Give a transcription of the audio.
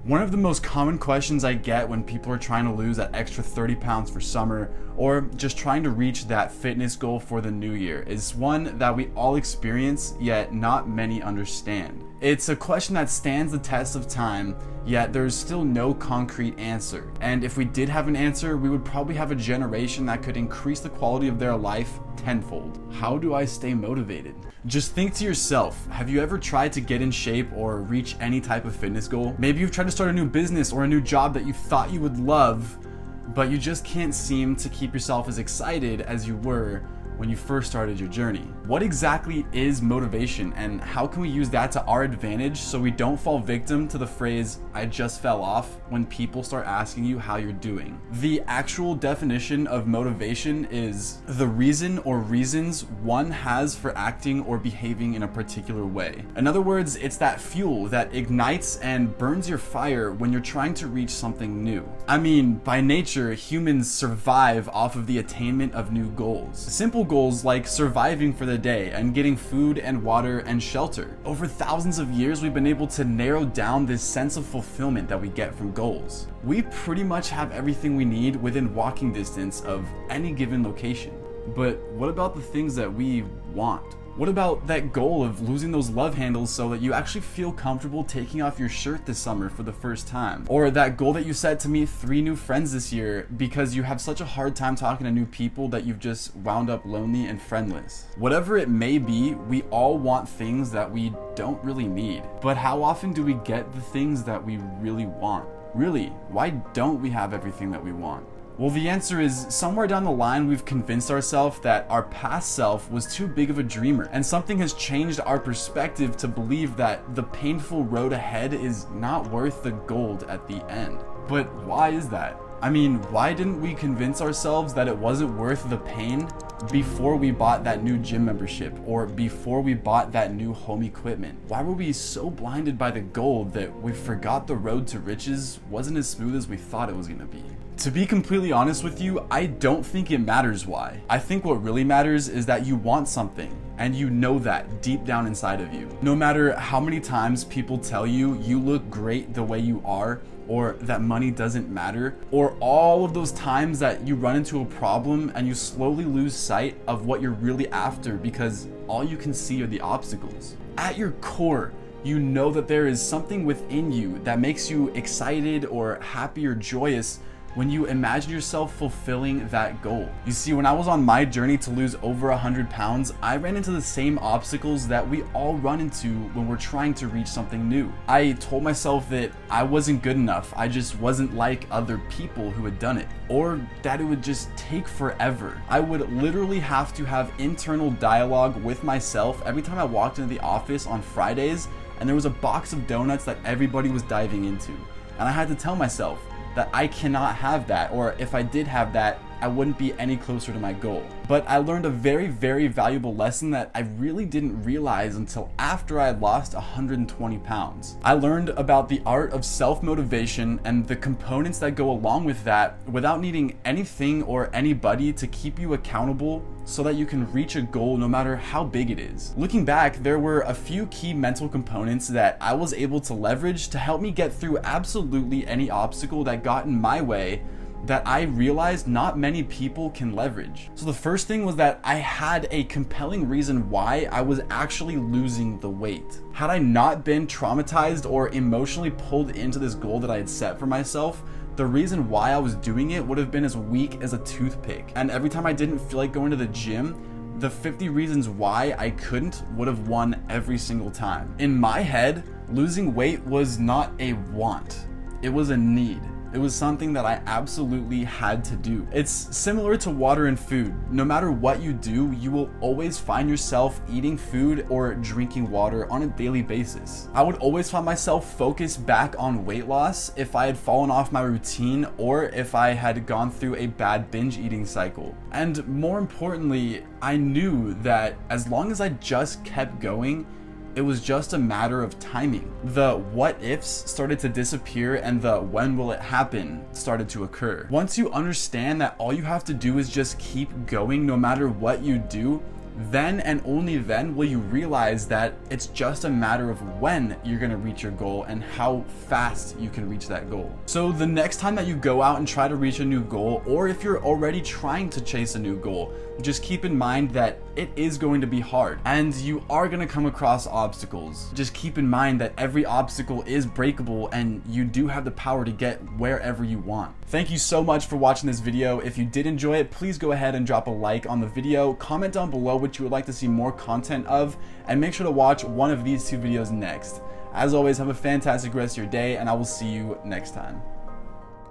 One of the most common questions I get when people are trying to lose that extra 30 pounds for summer or just trying to reach that fitness goal for the new year is one that we all experience, yet not many understand. It's a question that stands the test of time, yet there's still no concrete answer. And if we did have an answer, we would probably have a generation that could increase the quality of their life tenfold. How do I stay motivated? Just think to yourself, have you ever tried to get in shape or reach any type of fitness goal? Maybe you've tried to start a new business or a new job that you thought you would love, but you just can't seem to keep yourself as excited as you were when you first started your journey. What exactly is motivation, and how can we use that to our advantage so we don't fall victim to the phrase, "I just fell off," when people start asking you how you're doing? The actual definition of motivation is the reason or reasons one has for acting or behaving in a particular way. In other words, it's that fuel that ignites and burns your fire when you're trying to reach something new. I mean, by nature, humans survive off of the attainment of new goals. Simple goals like surviving for the day and getting food and water and shelter. Over thousands of years, we've been able to narrow down this sense of fulfillment that we get from goals. We pretty much have everything we need within walking distance of any given location. But what about the things that we want? What about that goal of losing those love handles so that you actually feel comfortable taking off your shirt this summer for the first time? Or that goal that you set to meet 3 new friends this year because you have such a hard time talking to new people that you've just wound up lonely and friendless. Whatever it may be, we all want things that we don't really need. But how often do we get the things that we really want? Really, why don't we have everything that we want? Well, the answer is somewhere down the line, we've convinced ourselves that our past self was too big of a dreamer, and something has changed our perspective to believe that the painful road ahead is not worth the gold at the end. But why is that? I mean, why didn't we convince ourselves that it wasn't worth the pain before we bought that new gym membership or before we bought that new home equipment? Why were we so blinded by the gold that we forgot the road to riches wasn't as smooth as we thought it was gonna be? To be completely honest with you, I don't think it matters why. I think what really matters is that you want something, and you know that deep down inside of you. No matter how many times people tell you you look great the way you are, or that money doesn't matter, or all of those times that you run into a problem and you slowly lose sight of what you're really after because all you can see are the obstacles. At your core, you know that there is something within you that makes you excited or happy or joyous when you imagine yourself fulfilling that goal. You see, when I was on my journey to lose over 100 pounds, I ran into the same obstacles that we all run into when we're trying to reach something new. I told myself that I wasn't good enough, I just wasn't like other people who had done it, or that it would just take forever. I would literally have to have internal dialogue with myself every time I walked into the office on Fridays and there was a box of donuts that everybody was diving into. And I had to tell myself that I cannot have that, or if I did have that, I wouldn't be any closer to my goal. But I learned a very, very valuable lesson that I really didn't realize until after I had lost 120 pounds. I learned about the art of self-motivation and the components that go along with that without needing anything or anybody to keep you accountable so that you can reach a goal no matter how big it is. Looking back, there were a few key mental components that I was able to leverage to help me get through absolutely any obstacle that got in my way that I realized not many people can leverage. So the first thing was that I had a compelling reason why I was actually losing the weight. Had I not been traumatized or emotionally pulled into this goal that I had set for myself, the reason why I was doing it would have been as weak as a toothpick. And every time I didn't feel like going to the gym, the 50 reasons why I couldn't would have won every single time. In my head, losing weight was not a want, it was a need. It was something that I absolutely had to do. It's similar to water and food. No matter what you do, you will always find yourself eating food or drinking water on a daily basis. I would always find myself focused back on weight loss if I had fallen off my routine or if I had gone through a bad binge eating cycle. And more importantly, I knew that as long as I just kept going, it was just a matter of timing. The what ifs started to disappear and the when will it happen started to occur. Once you understand that all you have to do is just keep going no matter what you do, then and only then will you realize that it's just a matter of when you're going to reach your goal and how fast you can reach that goal. So the next time that you go out and try to reach a new goal, or if you're already trying to chase a new goal, just keep in mind that it is going to be hard and you are going to come across obstacles. Just keep in mind that every obstacle is breakable and you do have the power to get wherever you want. Thank you so much for watching this video. If you did enjoy it, please go ahead and drop a like on the video, comment down below what you would like to see more content of, and make sure to watch one of these two videos next. As always, have a fantastic rest of your day, and I will see you next time.